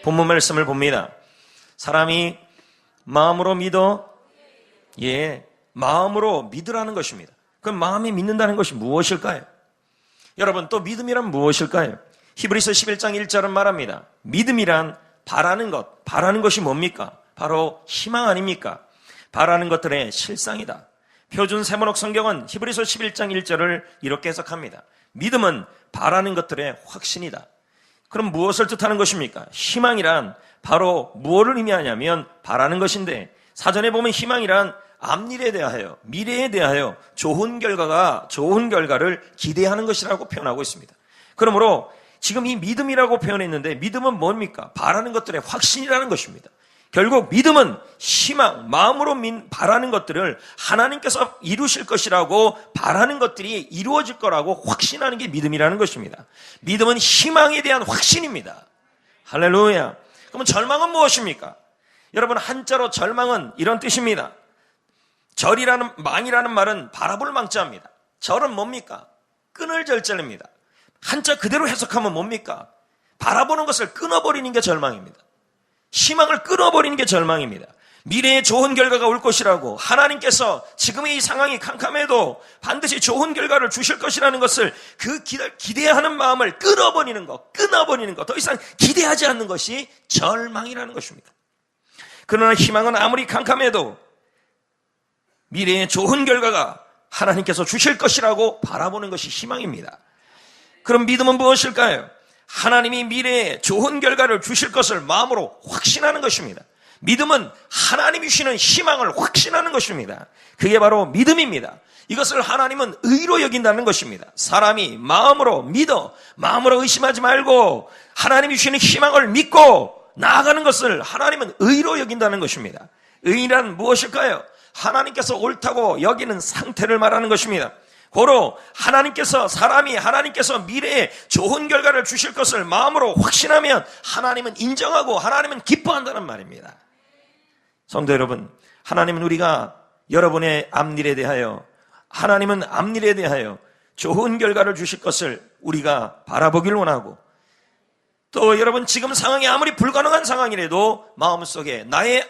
본문 말씀을 봅니다. 사람이 마음으로 믿어, 마음으로 믿으라는 것입니다. 그럼 마음이 믿는다는 것이 무엇일까요? 여러분, 또 믿음이란 무엇일까요? 히브리서 11장 1절은 말합니다. 믿음이란 바라는 것, 바라는 것이 뭡니까? 바로 희망 아닙니까? 바라는 것들의 실상이다. 표준 세번역 성경은 히브리서 11장 1절을 이렇게 해석합니다. 믿음은 바라는 것들의 확신이다. 그럼 무엇을 뜻하는 것입니까? 희망이란 바로 무엇을 의미하냐면 바라는 것인데, 사전에 보면 희망이란 앞일에 대하여, 미래에 대하여 좋은 결과를 기대하는 것이라고 표현하고 있습니다. 그러므로 지금 이 믿음이라고 표현했는데, 믿음은 뭡니까? 바라는 것들의 확신이라는 것입니다. 결국 믿음은 희망, 마음으로 바라는 것들을 하나님께서 이루실 것이라고 바라는 것들이 이루어질 거라고 확신하는 게 믿음이라는 것입니다. 믿음은 희망에 대한 확신입니다. 할렐루야. 그러면 절망은 무엇입니까? 여러분, 한자로 절망은 이런 뜻입니다. 망이라는 말은 바라볼 망자입니다. 절은 뭡니까? 끊을 절절입니다. 한자 그대로 해석하면 뭡니까? 바라보는 것을 끊어버리는 게 절망입니다. 희망을 끊어버리는 게 절망입니다. 미래에 좋은 결과가 올 것이라고, 하나님께서 지금의 이 상황이 캄캄해도 반드시 좋은 결과를 주실 것이라는 것을 그 기대하는 마음을 끊어버리는 것, 더 이상 기대하지 않는 것이 절망이라는 것입니다. 그러나 희망은 아무리 캄캄해도 미래에 좋은 결과가 하나님께서 주실 것이라고 바라보는 것이 희망입니다. 그럼 믿음은 무엇일까요? 하나님이 미래에 좋은 결과를 주실 것을 마음으로 확신하는 것입니다. 믿음은 하나님이 주시는 희망을 확신하는 것입니다. 그게 바로 믿음입니다. 이것을 하나님은 의로 여긴다는 것입니다. 사람이 마음으로 믿어, 마음으로 의심하지 말고 하나님이 주시는 희망을 믿고 나아가는 것을 하나님은 의로 여긴다는 것입니다. 의란 무엇일까요? 하나님께서 옳다고 여기는 상태를 말하는 것입니다. 고로 하나님께서 미래에 좋은 결과를 주실 것을 마음으로 확신하면 하나님은 인정하고 하나님은 기뻐한다는 말입니다. 성도 여러분, 하나님은 여러분의 앞일에 대하여, 하나님은 앞일에 대하여 좋은 결과를 주실 것을 우리가 바라보길 원하고, 또 여러분, 지금 상황이 아무리 불가능한 상황이라도 마음속에 나의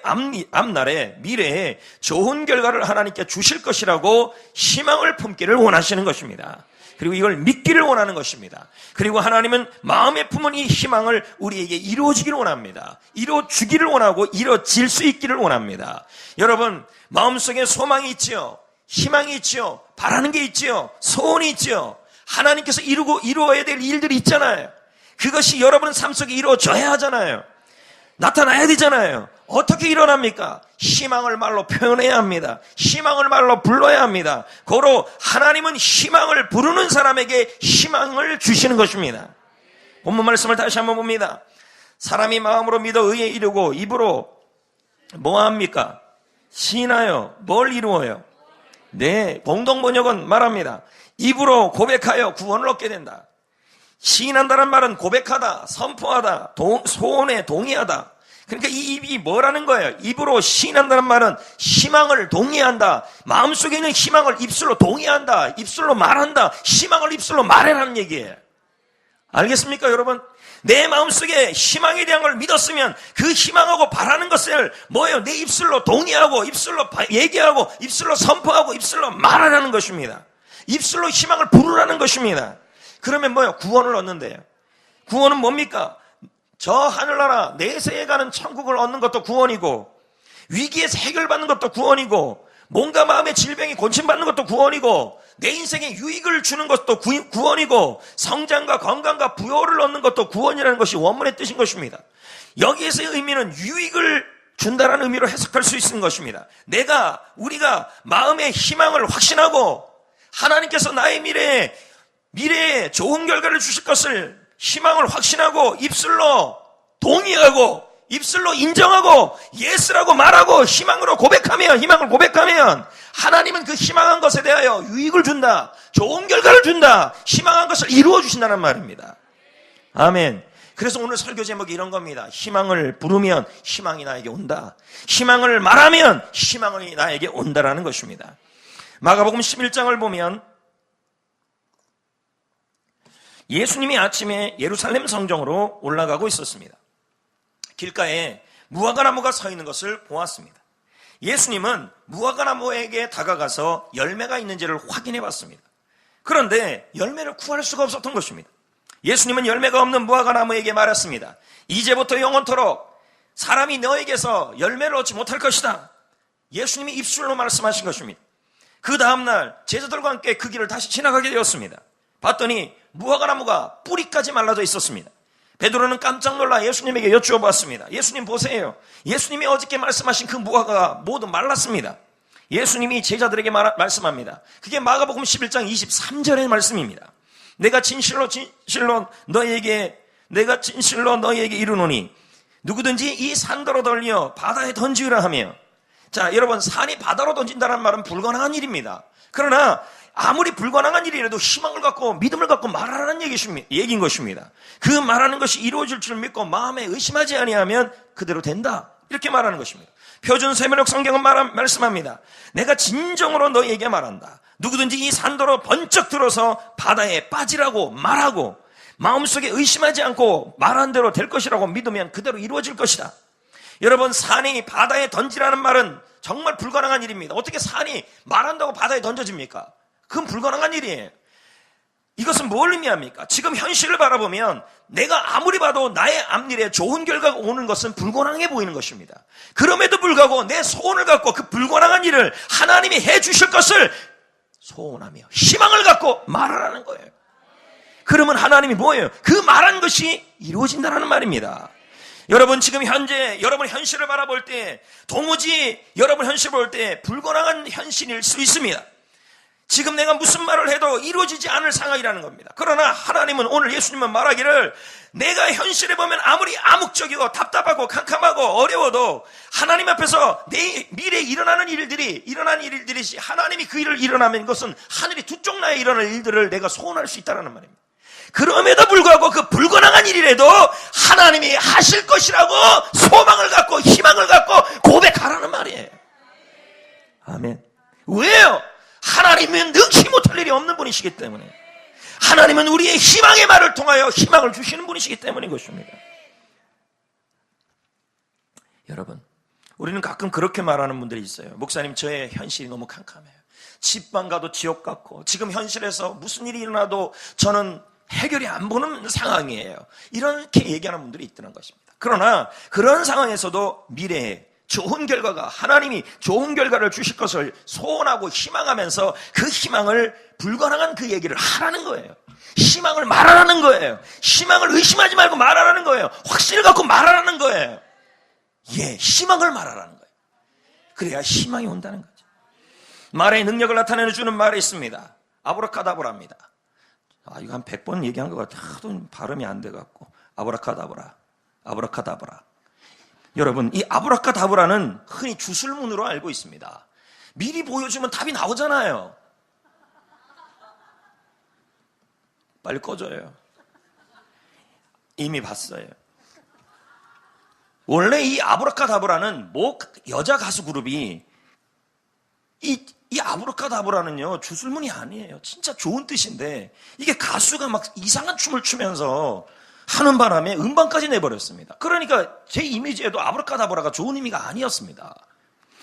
앞날에, 미래에 좋은 결과를 하나님께 주실 것이라고 희망을 품기를 원하시는 것입니다. 그리고 이걸 믿기를 원하는 것입니다. 그리고 하나님은 마음에 품은 이 희망을 우리에게 이루어지기를 원합니다. 이루어주기를 원하고 이루어질 수 있기를 원합니다. 여러분, 마음속에 소망이 있지요, 희망이 있지요, 바라는 게 있지요, 소원이 있지요. 하나님께서 이루어야 될 일들이 있잖아요. 그것이 여러분 삶 속에 이루어져야 하잖아요. 나타나야 되잖아요. 어떻게 일어납니까? 희망을 말로 표현해야 합니다. 희망을 말로 불러야 합니다. 고로 하나님은 희망을 부르는 사람에게 희망을 주시는 것입니다. 본문 말씀을 다시 한번 봅니다. 사람이 마음으로 믿어 의에 이르고 입으로 뭐합니까? 시인하여 뭘 이루어요? 네, 공동번역은 말합니다. 입으로 고백하여 구원을 얻게 된다. 시인한다는 말은 고백하다, 선포하다, 소원에 동의하다. 그러니까 이 입이 뭐라는 거예요? 입으로 시인한다는 말은 희망을 동의한다. 마음속에 있는 희망을 입술로 동의한다. 입술로 말한다. 희망을 입술로 말해라는 얘기예요. 알겠습니까, 여러분? 내 마음속에 희망에 대한 걸 믿었으면 그 희망하고 바라는 것을 뭐예요? 내 입술로 동의하고, 입술로 얘기하고, 입술로 선포하고, 입술로 말하라는 것입니다. 입술로 희망을 부르라는 것입니다. 그러면 뭐예요? 구원을 얻는데요. 구원은 뭡니까? 저 하늘나라 내세에 가는 천국을 얻는 것도 구원이고, 위기에서 해결받는 것도 구원이고, 몸과 마음의 질병이 고침받는 것도 구원이고, 내 인생에 유익을 주는 것도 구원이고, 성장과 건강과 부여를 얻는 것도 구원이라는 것이 원문의 뜻인 것입니다. 여기에서의 의미는 유익을 준다라는 의미로 해석할 수 있는 것입니다. 우리가 마음의 희망을 확신하고 하나님께서 나의 미래에 좋은 결과를 주실 것을 희망을 확신하고 입술로 동의하고 입술로 인정하고 예스라고 말하고 희망을 고백하면 하나님은 그 희망한 것에 대하여 유익을 준다, 좋은 결과를 준다, 희망한 것을 이루어 주신다는 말입니다. 아멘. 그래서 오늘 설교 제목이 이런 겁니다. 희망을 부르면 희망이 나에게 온다. 희망을 말하면 희망이 나에게 온다라는 것입니다. 마가복음 11장을 보면 예수님이 아침에 예루살렘 성전으로 올라가고 있었습니다. 길가에 무화과나무가 서 있는 것을 보았습니다. 예수님은 무화과나무에게 다가가서 열매가 있는지를 확인해 봤습니다. 그런데 열매를 구할 수가 없었던 것입니다. 예수님은 열매가 없는 무화과나무에게 말했습니다. 이제부터 영원토록 사람이 너에게서 열매를 얻지 못할 것이다. 예수님이 입술로 말씀하신 것입니다. 그 다음날 제자들과 함께 그 길을 다시 지나가게 되었습니다. 봤더니 무화과나무가 뿌리까지 말라져 있었습니다. 베드로는 깜짝 놀라 예수님에게 여쭈어봤습니다. 예수님 보세요. 예수님이 어저께 말씀하신 그 무화과가 모두 말랐습니다. 예수님이 제자들에게 말씀합니다. 그게 마가복음 11장 23절의 말씀입니다. 내가 진실로 너희에게 이르노니 누구든지 이 산더러 돌려 바다에 던지라 하며. 자, 여러분, 산이 바다로 던진다는 말은 불가능한 일입니다. 그러나 아무리 불가능한 일이라도 희망을 갖고 믿음을 갖고 말하라는 얘기인 것입니다. 그 말하는 것이 이루어질 줄 믿고 마음에 의심하지 아니하면 그대로 된다. 이렇게 말하는 것입니다. 표준 세번역 성경은 말씀합니다. 내가 진정으로 너희에게 말한다. 누구든지 이 산더러 번쩍 들어서 바다에 빠지라고 말하고 마음속에 의심하지 않고 말한 대로 될 것이라고 믿으면 그대로 이루어질 것이다. 여러분, 산이 바다에 던지라는 말은 정말 불가능한 일입니다. 어떻게 산이 말한다고 바다에 던져집니까? 그건 불가능한 일이에요. 이것은 뭘 의미합니까? 지금 현실을 바라보면 내가 아무리 봐도 나의 앞일에 좋은 결과가 오는 것은 불가능해 보이는 것입니다. 그럼에도 불구하고 내 소원을 갖고 그 불가능한 일을 하나님이 해 주실 것을 소원하며 희망을 갖고 말하라는 거예요. 그러면 하나님이 뭐예요? 그 말한 것이 이루어진다는 말입니다. 여러분, 지금 현재 여러분 현실을 바라볼 때 도무지 여러분 현실을 볼 때 불가능한 현실일 수 있습니다. 지금 내가 무슨 말을 해도 이루어지지 않을 상황이라는 겁니다. 그러나 하나님은 오늘 예수님은 말하기를 내가 현실에 보면 아무리 암묵적이고 답답하고 캄캄하고 어려워도 하나님 앞에서 내 미래에 일어난 일들이 하나님이 그 일을 일어나면 그것은 하늘이 두 쪽 나에 일어날 일들을 내가 소원할 수 있다는 말입니다. 그럼에도 불구하고 그 불가능한 일이라도 하나님이 하실 것이라고 소망을 갖고 희망을 갖고 고백하라는 말이에요. 아멘. 왜요? 하나님은 능치 못할 일이 없는 분이시기 때문에, 하나님은 우리의 희망의 말을 통하여 희망을 주시는 분이시기 때문인 것입니다. 여러분, 우리는 가끔 그렇게 말하는 분들이 있어요. 목사님, 저의 현실이 너무 캄캄해요. 집만 가도 지옥 같고 지금 현실에서 무슨 일이 일어나도 저는 해결이 안 보는 상황이에요. 이렇게 얘기하는 분들이 있다는 것입니다. 그러나 그런 상황에서도 미래에 좋은 결과가, 하나님이 좋은 결과를 주실 것을 소원하고 희망하면서 그 희망을 불가능한 그 얘기를 하라는 거예요. 희망을 말하라는 거예요. 희망을 의심하지 말고 말하라는 거예요. 확신을 갖고 말하라는 거예요. 예, 희망을 말하라는 거예요. 그래야 희망이 온다는 거죠. 말의 능력을 나타내 주는 말이 있습니다. 아브라카다브라입니다. 이거 한 100번 얘기한 것 같아요. 하도 발음이 안 돼갖고. 아브라카다브라. 여러분, 이 아브라카다브라는 흔히 주술문으로 알고 있습니다. 미리 보여주면 답이 나오잖아요. 빨리 꺼져요. 이미 봤어요. 원래 이 아브라카다브라는 여자 가수 그룹이 이 아브라카다브라는요, 주술문이 아니에요. 진짜 좋은 뜻인데 이게 가수가 막 이상한 춤을 추면서 하는 바람에 음반까지 내버렸습니다. 그러니까 제 이미지에도 아브라카다브라가 좋은 의미가 아니었습니다.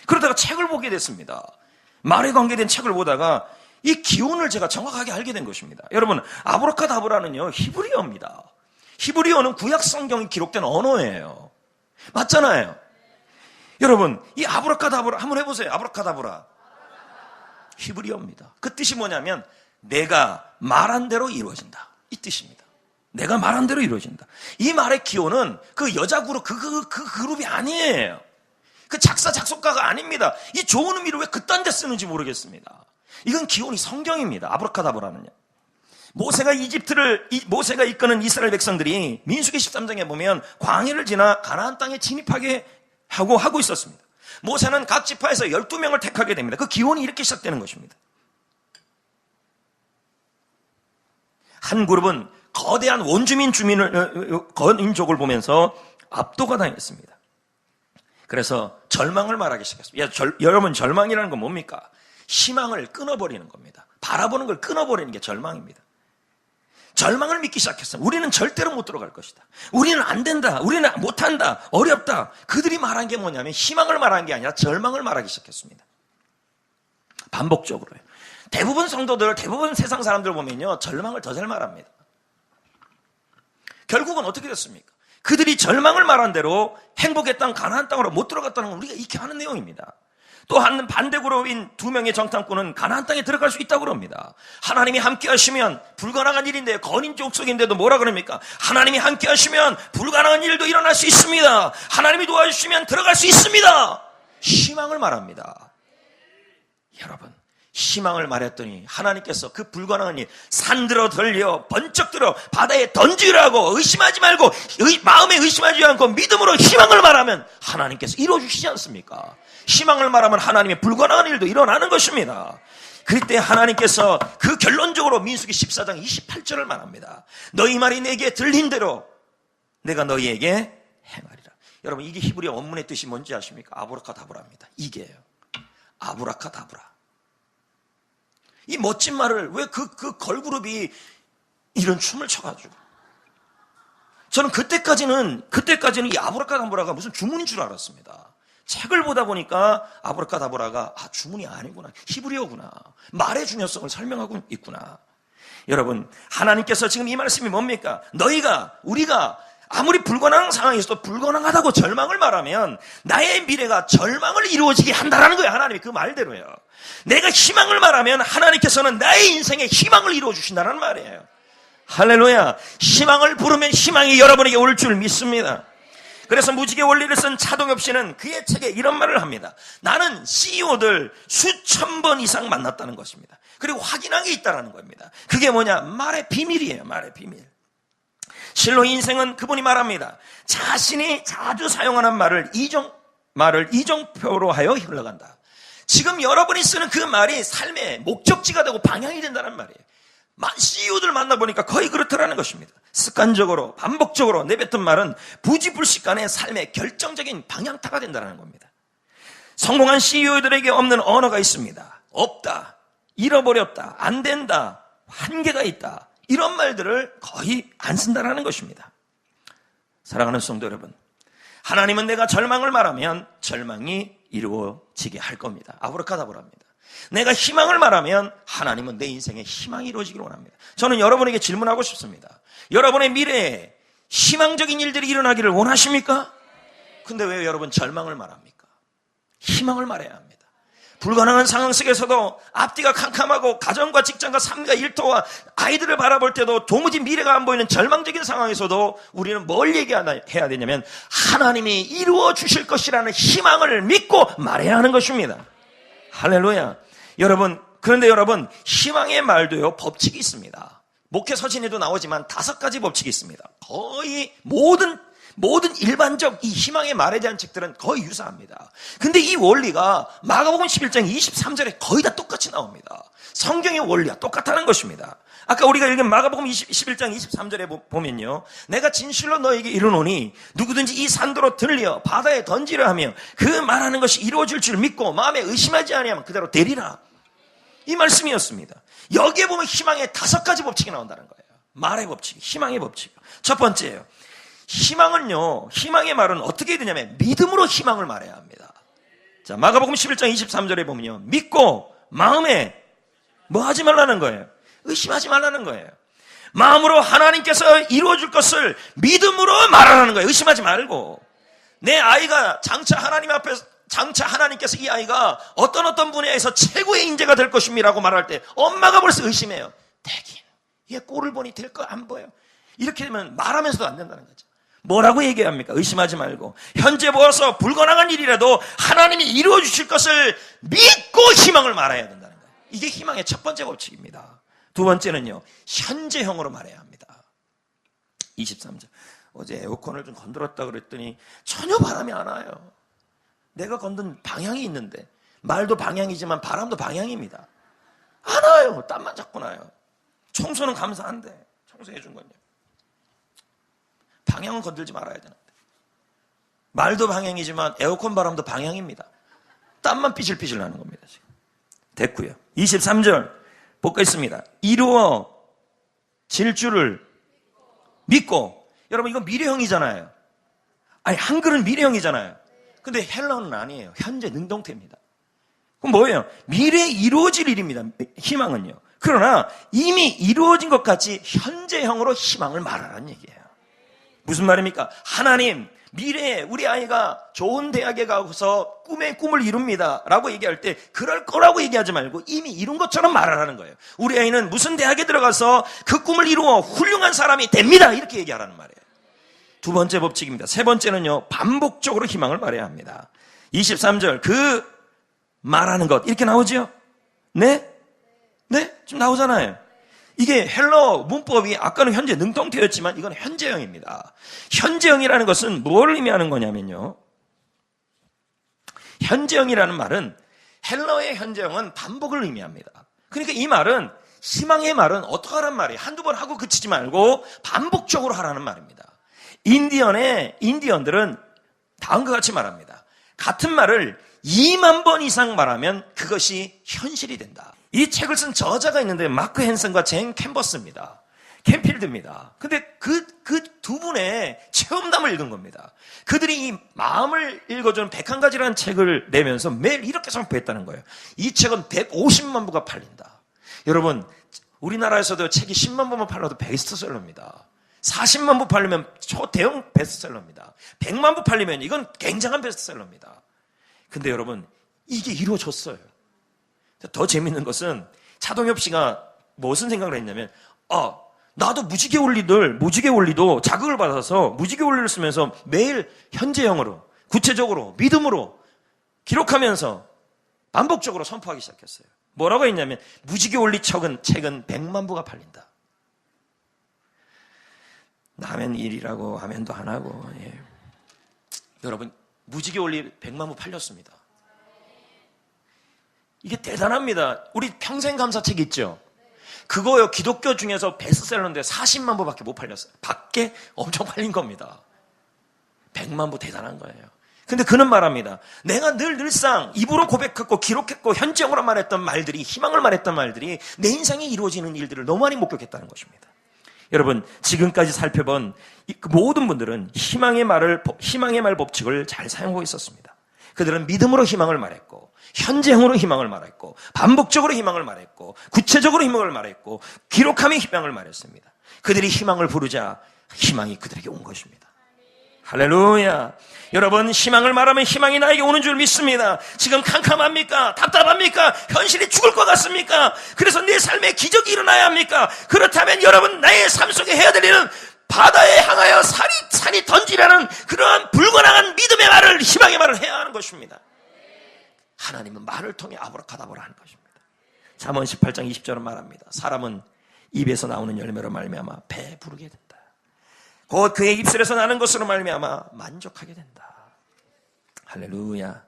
그러다가 책을 보게 됐습니다. 말에 관계된 책을 보다가 이 기원을 제가 정확하게 알게 된 것입니다. 여러분, 아브라카다브라는요, 히브리어입니다. 히브리어는 구약 성경이 기록된 언어예요. 맞잖아요. 여러분, 이 아브라카다브라 한번 해보세요. 아브라카다브라. 히브리어입니다. 그 뜻이 뭐냐면 내가 말한 대로 이루어진다, 이 뜻입니다. 내가 말한 대로 이루어진다. 이 말의 기원은 그 여자 그룹, 그 그룹이 아니에요. 그 작사작곡가가 아닙니다. 이 좋은 의미로 왜 그딴 데 쓰는지 모르겠습니다. 이건 기원이 성경입니다. 아브라카다브라는요. 모세가 이끄는 이스라엘 백성들이 민수기 13장에 보면 광야를 지나 가나안 땅에 진입하게 하고 있었습니다. 모세는 각 지파에서 12명을 택하게 됩니다. 그 기원이 이렇게 시작되는 것입니다. 한 그룹은 거대한 거인족을 보면서 압도가 당했습니다. 그래서 절망을 말하기 시작했습니다. 여러분, 절망이라는 건 뭡니까? 희망을 끊어버리는 겁니다. 바라보는 걸 끊어버리는 게 절망입니다. 절망을 믿기 시작했어요. 우리는 절대로 못 들어갈 것이다. 우리는 안 된다. 우리는 못한다. 어렵다. 그들이 말한 게 뭐냐면 희망을 말한 게 아니라 절망을 말하기 시작했습니다. 반복적으로요. 대부분 성도들, 대부분 세상 사람들 보면요, 절망을 더 잘 말합니다. 결국은 어떻게 됐습니까? 그들이 절망을 말한 대로 행복의 땅, 가나안 땅으로 못 들어갔다는 건 우리가 익히 아는 내용입니다. 또 한 반대그룹인 두 명의 정탐꾼은 가나안 땅에 들어갈 수 있다고 그럽니다. 하나님이 함께 하시면 불가능한 일인데, 거민 족속인데도 뭐라 그럽니까? 하나님이 함께 하시면 불가능한 일도 일어날 수 있습니다. 하나님이 도와주시면 들어갈 수 있습니다. 희망을 말합니다. 여러분, 희망을 말했더니 하나님께서 그 불가능한 일, 산들어 들려 번쩍 들어 바다에 던지라고, 의심하지 말고, 마음에 의심하지 않고 믿음으로 희망을 말하면 하나님께서 이루어주시지 않습니까? 희망을 말하면 하나님의 불가능한 일도 일어나는 것입니다. 그때 하나님께서 그 결론적으로 민수기 14장 28절을 말합니다. 너희 말이 내게 들린 대로 내가 너희에게 행하리라. 여러분, 이게 히브리 원문의 뜻이 뭔지 아십니까? 아브라카다브라입니다. 이게요. 아브라카다브라. 이 멋진 말을 왜 그 걸그룹이 이런 춤을 춰가지고, 저는 그때까지는 이 아브라카다브라가 무슨 주문인 줄 알았습니다. 책을 보다 보니까 아브라카다브라가 주문이 아니구나, 히브리어구나, 말의 중요성을 설명하고 있구나. 여러분, 하나님께서 지금 이 말씀이 뭡니까? 우리가 아무리 불가능한 상황에서도 불가능하다고 절망을 말하면 나의 미래가 절망을 이루어지게 한다라는 거예요. 하나님이 그 말대로요. 내가 희망을 말하면 하나님께서는 나의 인생에 희망을 이루어 주신다는 말이에요. 할렐루야. 희망을 부르면 희망이 여러분에게 올 줄 믿습니다. 그래서 무지개 원리를 쓴 차동엽 씨는 그의 책에 이런 말을 합니다. 나는 CEO들 수천 번 이상 만났다는 것입니다. 그리고 확인한 게 있다는 겁니다. 그게 뭐냐? 말의 비밀이에요. 말의 비밀. 실로 인생은, 그분이 말합니다, 자신이 자주 사용하는 말을 이정표로 하여 흘러간다. 지금 여러분이 쓰는 그 말이 삶의 목적지가 되고 방향이 된다는 말이에요. CEO들 만나보니까 거의 그렇더라는 것입니다. 습관적으로 반복적으로 내뱉은 말은 부지불식간의 삶의 결정적인 방향타가 된다는 겁니다. 성공한 CEO들에게 없는 언어가 있습니다. 없다, 잃어버렸다, 안 된다, 한계가 있다, 이런 말들을 거의 안 쓴다는 것입니다. 사랑하는 성도 여러분, 하나님은 내가 절망을 말하면 절망이 이루어지게 할 겁니다. 아브라카다브라입니다. 내가 희망을 말하면 하나님은 내 인생에 희망이 이루어지기를 원합니다. 저는 여러분에게 질문하고 싶습니다. 여러분의 미래에 희망적인 일들이 일어나기를 원하십니까? 근데 왜 여러분 절망을 말합니까? 희망을 말해야 합니다. 불가능한 상황 속에서도 앞뒤가 캄캄하고 가정과 직장과 삶과 일터와 아이들을 바라볼 때도 도무지 미래가 안 보이는 절망적인 상황에서도 우리는 뭘 얘기해야 되냐면 하나님이 이루어 주실 것이라는 희망을 믿고 말해야 하는 것입니다. 할렐루야. 그런데 여러분, 희망의 말도요, 법칙이 있습니다. 목회 서신에도 나오지만 5가지 법칙이 있습니다. 거의 모든 일반적 이 희망의 말에 대한 책들은 거의 유사합니다. 근데 이 원리가 마가복음 11장 23절에 거의 다 똑같이 나옵니다. 성경의 원리와 똑같다는 것입니다. 아까 우리가 읽은 마가복음 11장 23절에 보면요, 내가 진실로 너에게 이르노니 누구든지 이 산도로 들려 바다에 던지려 하며 그 말하는 것이 이루어질 줄 믿고 마음에 의심하지 아니하면 그대로 되리라. 이 말씀이었습니다. 여기에 보면 희망의 5가지 법칙이 나온다는 거예요. 말의 법칙, 희망의 법칙. 첫 번째예요. 희망의 말은 어떻게 해야 되냐면 믿음으로 희망을 말해야 합니다. 자, 마가복음 11장 23절에 보면요, 믿고 마음에 뭐 하지 말라는 거예요? 의심하지 말라는 거예요. 마음으로 하나님께서 이루어줄 것을 믿음으로 말하라는 거예요. 의심하지 말고. 내 아이가 장차 하나님께서 이 아이가 어떤 분야에서 최고의 인재가 될 것입니다라고 말할 때 엄마가 벌써 의심해요. 되긴, 얘 꼴을 보니 될 거 안 보여. 이렇게 되면 말하면서도 안 된다는 거죠. 뭐라고 얘기합니까? 의심하지 말고 현재 보아서 불가능한 일이라도 하나님이 이루어 주실 것을 믿고 희망을 말해야 된다는 거예요. 이게 희망의 첫 번째 법칙입니다. 두 번째는요, 현재형으로 말해야 합니다. 23절. 어제 에어컨을 좀 건드렸다 그랬더니 전혀 바람이 안 와요. 내가 건든 방향이 있는데, 말도 방향이지만 바람도 방향입니다. 안 와요. 땀만 자꾸 나요. 청소는 감사한데 청소해 준 건요, 방향은 건들지 말아야 되는데. 말도 방향이지만 에어컨 바람도 방향입니다. 땀만 삐질삐질 나는 겁니다. 지금. 됐고요. 23절 보겠습니다. 질 줄을 믿고. 여러분, 이건 미래형이잖아요. 아니, 한글은 미래형이잖아요. 근데 헬라어는 아니에요. 현재 능동태입니다. 그럼 뭐예요? 미래에 이루어질 일입니다. 희망은요. 그러나 이미 이루어진 것 같이 현재형으로 희망을 말하라는 얘기예요. 무슨 말입니까? 하나님, 미래에 우리 아이가 좋은 대학에 가서 꿈의 꿈을 이룹니다 라고 얘기할 때 그럴 거라고 얘기하지 말고 이미 이룬 것처럼 말하라는 거예요. 우리 아이는 무슨 대학에 들어가서 그 꿈을 이루어 훌륭한 사람이 됩니다, 이렇게 얘기하라는 말이에요. 두 번째 법칙입니다. 세 번째는요, 반복적으로 희망을 말해야 합니다. 23절, 그 말하는 것, 이렇게 나오죠? 네? 네? 지금 나오잖아요. 이게 헬라어 문법이 아까는 현재 능동태였지만 이건 현재형입니다. 현재형이라는 것은 뭘 의미하는 거냐면요, 현재형이라는 말은, 헬라어의 현재형은 반복을 의미합니다. 그러니까 이 말은, 희망의 말은 어떻게 하란 말이에요? 한두 번 하고 그치지 말고 반복적으로 하라는 말입니다. 인디언들은 다음과 같이 말합니다. 같은 말을 2만 번 이상 말하면 그것이 현실이 된다. 이 책을 쓴 저자가 있는데 마크 헨슨과 젠 캠버스입니다. 캠필드입니다. 근데 그 두 분의 체험담을 읽은 겁니다. 그들이 이 마음을 읽어주는 101가지라는 책을 내면서 매일 이렇게 선포했다는 거예요. 이 책은 150만 부가 팔린다. 여러분, 우리나라에서도 책이 10만 부만 팔려도 베스트셀러입니다. 40만 부 팔리면 초대형 베스트셀러입니다. 100만 부 팔리면 이건 굉장한 베스트셀러입니다. 근데 여러분, 이게 이루어졌어요. 더 재밌는 것은 차동엽 씨가 무슨 생각을 했냐면, 나도 무지개 원리도 자극을 받아서 무지개 원리를 쓰면서 매일 현재형으로, 구체적으로, 믿음으로 기록하면서 반복적으로 선포하기 시작했어요. 뭐라고 했냐면, 무지개 원리 책은 100만 부가 팔린다. 남의 일이라고 아멘도 안 하고. 예. 여러분, 무지개 원리 100만 부 팔렸습니다. 이게 대단합니다. 우리 평생감사책 있죠? 그거요, 기독교 중에서 베스트셀러인데 40만 부밖에 못 팔렸어요. 밖에 엄청 팔린 겁니다. 100만 부 대단한 거예요. 근데 그는 말합니다. 내가 늘상 입으로 고백했고 기록했고 현재형으로 말했던 말들이, 희망을 말했던 말들이 내 인생에 이루어지는 일들을 너무 많이 목격했다는 것입니다. 여러분, 지금까지 살펴본 그 모든 분들은 희망의 말 법칙을 잘 사용하고 있었습니다. 그들은 믿음으로 희망을 말했고, 현재형으로 희망을 말했고, 반복적으로 희망을 말했고, 구체적으로 희망을 말했고, 기록하며 희망을 말했습니다. 그들이 희망을 부르자 희망이 그들에게 온 것입니다. 할렐루야. 여러분, 희망을 말하면 희망이 나에게 오는 줄 믿습니다. 지금 캄캄합니까? 답답합니까? 현실이 죽을 것 같습니까? 그래서 내 삶에 기적이 일어나야 합니까? 그렇다면 여러분, 나의 삶 속에 해야 될 일은 바다에 향하여 산이 던지라는 그러한 불가능한 믿음의 말을, 희망의 말을 해야 하는 것입니다. 하나님은 말을 통해 아브라카다브라 하는 것입니다. 잠언 18장 20절은 말합니다. 사람은 입에서 나오는 열매로 말미암아 배부르게 된다. 곧 그의 입술에서 나는 것으로 말미암아 만족하게 된다. 할렐루야.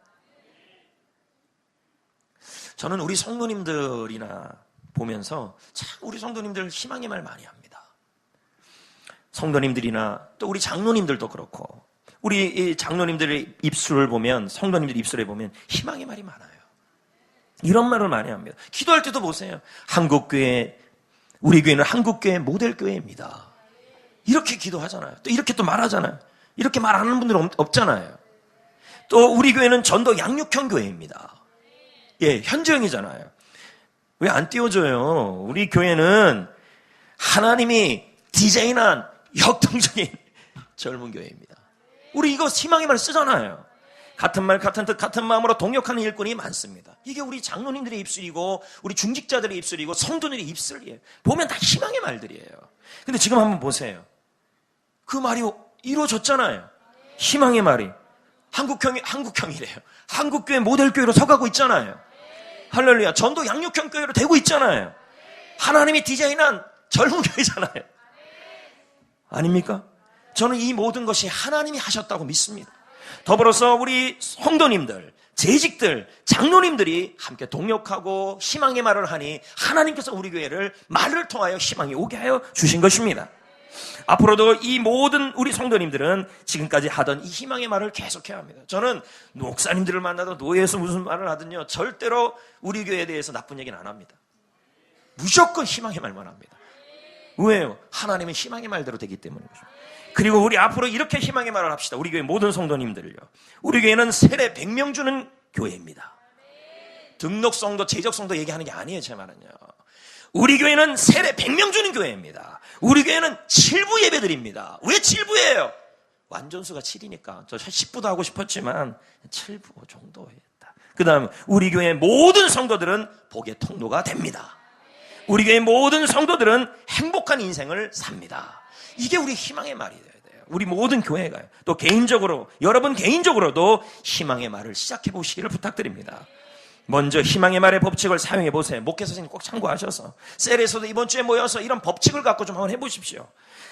저는 우리 성도님들이나 보면서 참 우리 성도님들 희망의 말 많이 합니다. 성도님들이나 또 우리 장로님들도 그렇고, 우리 장로님들의 입술을 보면, 성도님들 입술에 보면 희망의 말이 많아요. 이런 말을 많이 합니다. 기도할 때도 보세요. 한국교회, 우리 교회는 한국교회 모델교회입니다. 이렇게 기도하잖아요. 또 이렇게 또 말하잖아요. 이렇게 말하는 분들은 없잖아요. 또 우리 교회는 전도 양육형 교회입니다. 예, 현재형이잖아요. 왜 안 띄워줘요? 우리 교회는 하나님이 디자인한 역동적인 젊은 교회입니다. 우리 이거 희망의 말 쓰잖아요. 같은 말, 같은 뜻, 같은 마음으로 동역하는 일꾼이 많습니다. 이게 우리 장로님들의 입술이고, 우리 중직자들의 입술이고, 성도들의 입술이에요. 보면 다 희망의 말들이에요. 근데 지금 한번 보세요. 그 말이 이루어졌잖아요. 희망의 말이. 한국형이래요. 한국교회 모델교회로 서가고 있잖아요. 할렐루야. 전도 양육형 교회로 되고 있잖아요. 하나님이 디자인한 젊은 교회잖아요. 아닙니까? 저는 이 모든 것이 하나님이 하셨다고 믿습니다. 더불어서 우리 성도님들, 재직들, 장로님들이 함께 동역하고 희망의 말을 하니 하나님께서 우리 교회를 말을 통하여 희망이 오게 하여 주신 것입니다. 앞으로도 이 모든 우리 성도님들은 지금까지 하던 이 희망의 말을 계속해야 합니다. 저는 목사님들을 만나도 노예에서 무슨 말을 하든요, 절대로 우리 교회에 대해서 나쁜 얘기는 안 합니다. 무조건 희망의 말만 합니다. 왜요? 하나님은 희망의 말대로 되기 때문이죠. 그리고 우리 앞으로 이렇게 희망의 말을 합시다. 우리 교회 모든 성도님들을요. 우리 교회는 세례 100명 주는 교회입니다. 등록성도 재적성도 얘기하는 게 아니에요. 제 말은요. 우리 교회는 세례 100명 주는 교회입니다. 우리 교회는 7부 예배드립니다. 왜 7부예요? 완전수가 7이니까. 저 10부도 하고 싶었지만 7부 정도 했다. 그 다음 우리 교회 모든 성도들은 복의 통로가 됩니다. 우리 교회 모든 성도들은 행복한 인생을 삽니다. 이게 우리 희망의 말이 돼야 돼요. 우리 모든 교회가요. 또 개인적으로, 여러분 개인적으로도 희망의 말을 시작해 보시기를 부탁드립니다. 먼저 희망의 말의 법칙을 사용해 보세요. 목회 선생님 꼭 참고하셔서 셀에서도 이번 주에 모여서 이런 법칙을 갖고 좀 한번 해보십시오.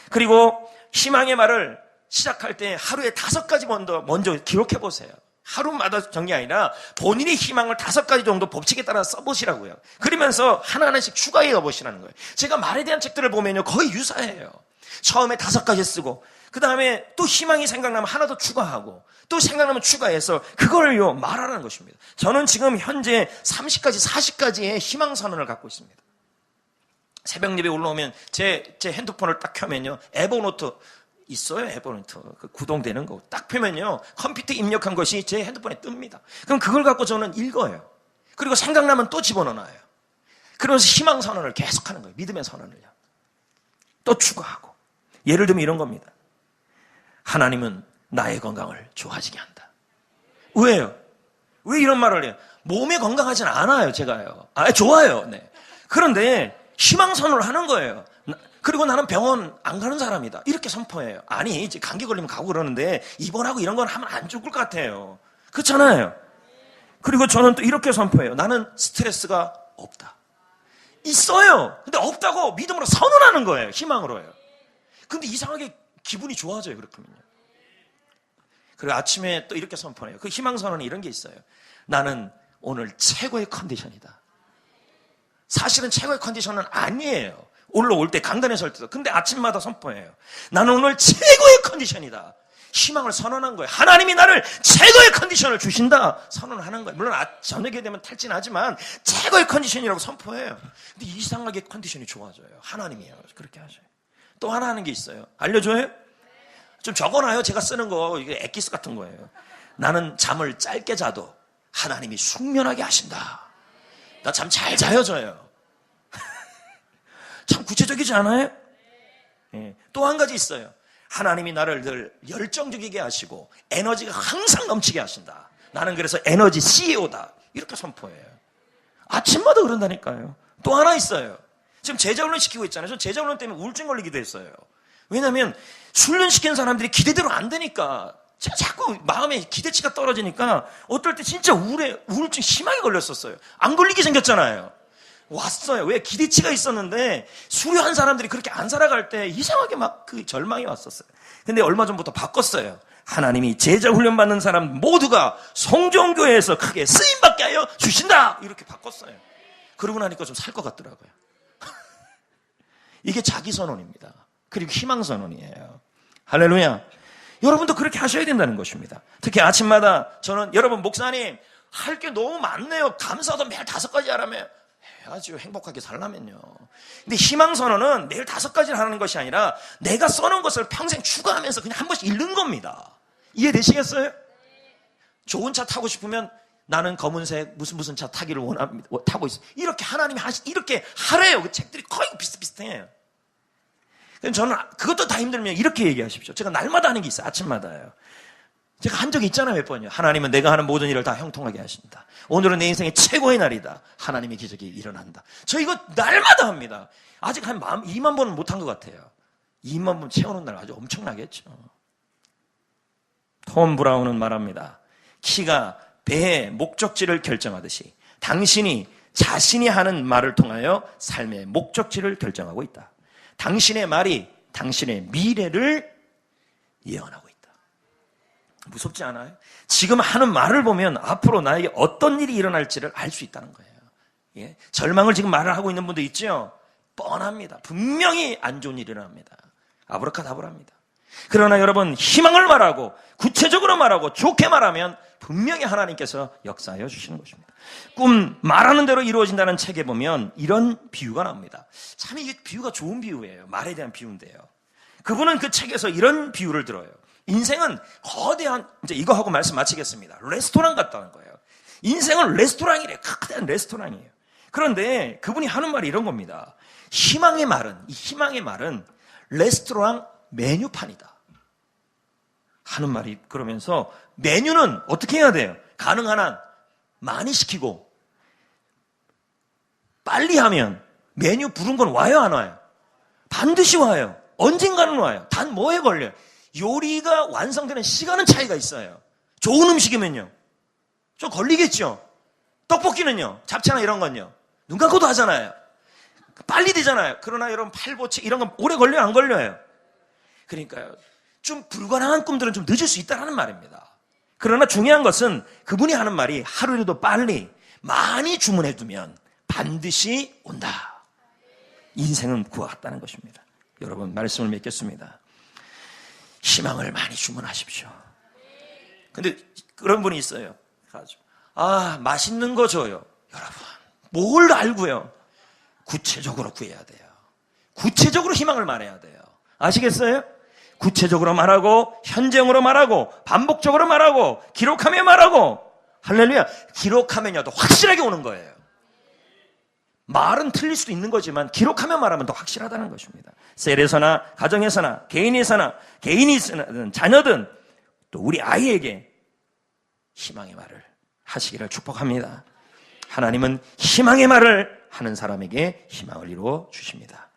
그리고 희망의 말을 시작할 때 하루에 5가지 먼저 기록해 보세요. 하루마다 정리 아니라 본인의 희망을 5가지 정도 법칙에 따라 써보시라고요. 그러면서 하나하나씩 추가해 넣어보시라는 거예요. 제가 말에 대한 책들을 보면요 거의 유사해요. 처음에 5가지 쓰고 그 다음에 또 희망이 생각나면 하나 더 추가하고 또 생각나면 추가해서 그거를요 말하라는 것입니다. 저는 지금 현재 30가지 40가지의 희망선언을 갖고 있습니다. 새벽 예배 올라오면 제 핸드폰을 딱 켜면요 에버노트 있어요. 에버노트 그 구동되는 거 딱 펴면요 컴퓨터 입력한 것이 제 핸드폰에 뜹니다. 그럼 그걸 갖고 저는 읽어요. 그리고 생각나면 또 집어넣어놔요. 그러면서 희망선언을 계속하는 거예요. 믿음의 선언을요. 또 추가하고. 예를 들면 이런 겁니다. 하나님은 나의 건강을 좋아지게 한다. 왜요? 왜 이런 말을 해요? 몸이 건강하진 않아요, 제가요. 좋아요. 네. 그런데 희망선언을 하는 거예요. 그리고 나는 병원 안 가는 사람이다. 이렇게 선포해요. 아니, 이제 감기 걸리면 가고 그러는데 입원하고 이런 건 하면 안 죽을 것 같아요. 그렇잖아요. 그리고 저는 또 이렇게 선포해요. 나는 스트레스가 없다. 있어요. 근데 없다고 믿음으로 선언하는 거예요. 희망으로요. 근데 이상하게 기분이 좋아져요. 그렇게 하면요. 그리고 아침에 또 이렇게 선포해요. 그 희망선언은 이런 게 있어요. 나는 오늘 최고의 컨디션이다. 사실은 최고의 컨디션은 아니에요. 올라올 때 강단에 설 때도. 근데 아침마다 선포해요. 나는 오늘 최고의 컨디션이다. 희망을 선언한 거예요. 하나님이 나를 최고의 컨디션을 주신다. 선언하는 거예요. 물론 저녁에 되면 탈진하지만 최고의 컨디션이라고 선포해요. 근데 이상하게 컨디션이 좋아져요. 하나님이에요. 그렇게 하셔요. 또 하나 하는 게 있어요. 알려줘요? 좀 적어놔요. 제가 쓰는 거. 이게 엑기스 같은 거예요. 나는 잠을 짧게 자도 하나님이 숙면하게 하신다. 나 잠 잘 자요, 저요. 참 구체적이지 않아요? 네. 또 한 가지 있어요. 하나님이 나를 늘 열정적이게 하시고 에너지가 항상 넘치게 하신다. 나는 그래서 에너지 CEO다. 이렇게 선포해요. 아침마다 그런다니까요. 또 하나 있어요. 지금 제자훈련 시키고 있잖아요. 저 제자훈련 때문에 우울증 걸리기도 했어요. 왜냐하면 훈련시킨 사람들이 기대대로 안 되니까 자꾸 마음에 기대치가 떨어지니까 어떨 때 진짜 우울증 심하게 걸렸었어요. 안 걸리게 생겼잖아요. 왔어요. 왜? 기대치가 있었는데 수료한 사람들이 그렇게 안 살아갈 때 이상하게 막 그 절망이 왔었어요. 근데 얼마 전부터 바꿨어요. 하나님이 제자 훈련 받는 사람 모두가 성전교회에서 크게 쓰임받게 하여 주신다. 이렇게 바꿨어요. 그러고 나니까 좀 살 것 같더라고요. 이게 자기 선언입니다. 그리고 희망 선언이에요. 할렐루야. 여러분도 그렇게 하셔야 된다는 것입니다. 특히 아침마다 저는 여러분 목사님 할 게 너무 많네요. 감사도 매일 5가지 하라며. 해야죠. 행복하게 살려면요. 근데 희망선언은 매일 5가지를 하는 것이 아니라 내가 써놓은 것을 평생 추가하면서 그냥 한 번씩 읽는 겁니다. 이해되시겠어요? 좋은 차 타고 싶으면 나는 검은색 무슨 차 타기를 원합니다. 타고 있어. 이렇게 하나님이 이렇게 하래요. 그 책들이 거의 비슷비슷해요. 저는 그것도 다 힘들면 이렇게 얘기하십시오. 제가 날마다 하는 게 있어요. 아침마다요. 제가 한 적이 있잖아요. 몇 번이요. 하나님은 내가 하는 모든 일을 다 형통하게 하신다. 오늘은 내 인생의 최고의 날이다. 하나님의 기적이 일어난다. 저 이거 날마다 합니다. 아직 한 2만 번은 못한 것 같아요. 2만 번 채우는 날 아주 엄청나겠죠. 톰 브라운은 말합니다. 키가 배의 목적지를 결정하듯이 당신이 자신이 하는 말을 통하여 삶의 목적지를 결정하고 있다. 당신의 말이 당신의 미래를 예언하고 있다. 무섭지 않아요? 지금 하는 말을 보면 앞으로 나에게 어떤 일이 일어날지를 알 수 있다는 거예요. 예? 절망을 지금 말을 하고 있는 분도 있죠? 뻔합니다. 분명히 안 좋은 일이 일어납니다. 아브라카다브라입니다. 그러나 여러분 희망을 말하고 구체적으로 말하고 좋게 말하면 분명히 하나님께서 역사하여 주시는 것입니다. 꿈 말하는 대로 이루어진다는 책에 보면 이런 비유가 나옵니다. 참 이게 비유가 좋은 비유예요. 말에 대한 비유인데요. 그분은 그 책에서 이런 비유를 들어요. 인생은 거대한, 이제 이거 하고 말씀 마치겠습니다. 레스토랑 같다는 거예요. 인생은 레스토랑이래요. 크다는 레스토랑이에요. 그런데 그분이 하는 말이 이런 겁니다. 희망의 말은 레스토랑 메뉴판이다 하는 말이. 그러면서 메뉴는 어떻게 해야 돼요? 가능한 한 많이 시키고 빨리 하면 메뉴 부른 건 와요, 안 와요? 반드시 와요. 언젠가는 와요. 단 뭐에 걸려요? 요리가 완성되는 시간은 차이가 있어요. 좋은 음식이면요 좀 걸리겠죠. 떡볶이는요, 잡채나 이런 건요 눈 감고도 하잖아요. 빨리 되잖아요. 그러나 여러분 팔보채 이런 건 오래 걸려요, 안 걸려요? 그러니까요, 좀 불가능한 꿈들은 좀 늦을 수 있다는 말입니다. 그러나 중요한 것은 그분이 하는 말이 하루라도 빨리 많이 주문해 두면 반드시 온다. 인생은 그와 같다는 것입니다. 여러분, 말씀을 맺겠습니다. 희망을 많이 주문하십시오. 근데 그런 분이 있어요. 맛있는 거 줘요. 여러분, 뭘 알고요? 구체적으로 구해야 돼요. 구체적으로 희망을 말해야 돼요. 아시겠어요? 구체적으로 말하고, 현재형으로 말하고, 반복적으로 말하고, 기록하며 말하고. 할렐루야. 기록하면요 더 확실하게 오는 거예요. 말은 틀릴 수도 있는 거지만 기록하며 말하면 더 확실하다는 것입니다. 셀에서나 가정에서나 개인에서나 개인이든 자녀든 또 우리 아이에게 희망의 말을 하시기를 축복합니다. 하나님은 희망의 말을 하는 사람에게 희망을 이루어 주십니다.